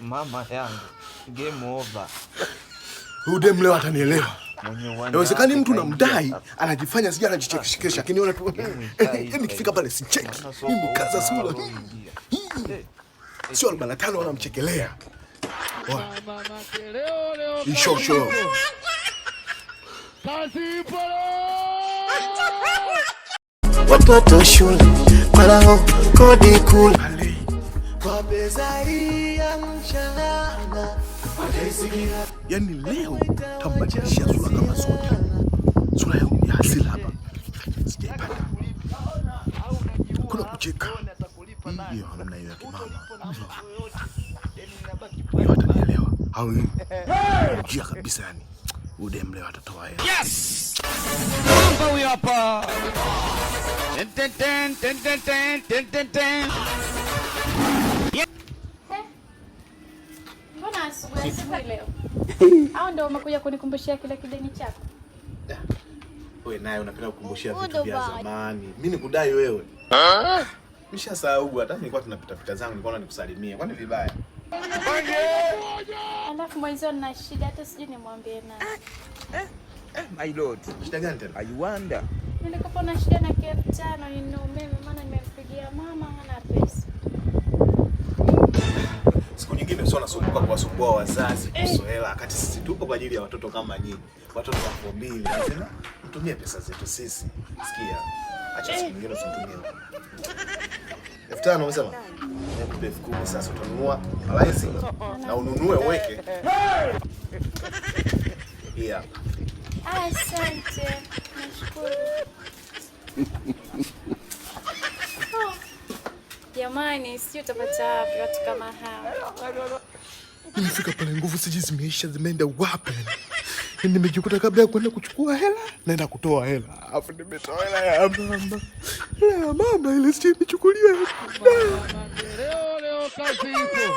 Mama yangu. Game over. Udem leo atanielewa. Inawezekani mtu namdai anajifanya sija anajichekesha lakini ona tu. Nikifika pale sicheki. Mimi kaza sura. Sio 45 wanamchekelea. Ishosho. Watoto shule malao kodi kule. Kwa pesa hii ya mshahara. Yani leo tambadilishia sura kama zote. Sura yangu ya asili hapa. Sijaipata. Kuna kucheka. Hiyo namna hiyo ya kimama. Hiyo atanielewa. Au njia kabisa yani. Udem leo atatoa hela. Yes! Mamba huyu hapa. Ten ten ten ten ten ten ten ten. Mbona asubuhi leo? Au ndio umekuja kunikumbushia kile kideni chako? Wewe naye unapenda kukumbushia vitu vya zamani. Mimi nikudai wewe. Nishasahau hata nilikuwa tunapita pita zangu nilikuwa nikusalimia. Kwani vibaya? Alafu mwanzo na shida hata sijui nimwambie nani. My lord. Shida gani tena? I wonder. Nilikuwa na shida na K5 nina umeme maana nimempigia mama hana pesa. Siku nyingine sio nasumbuka kuwasumbua wazazi kuhusu hela wakati sisi tupo kwa ajili ya watoto kama nyinyi. Watoto wa familia. Nasema mtumie pesa zetu sisi. Sikia. Acha siku nyingine usitumie. 5,000 umesema? Nikupe 10,000 sasa utanunua malaisi na ununue uweke. Yeah. Asante. Nashukuru. Jamani, sio utapata wapi watu kama hawa. Nimefika pale nguvu siji zimeisha zimeenda wapi? Nimejikuta kabla ya kwenda kuchukua hela, naenda kutoa hela. Alafu nimetoa hela ya mama. La mama ile sije nichukulie. Leo kazi ipo.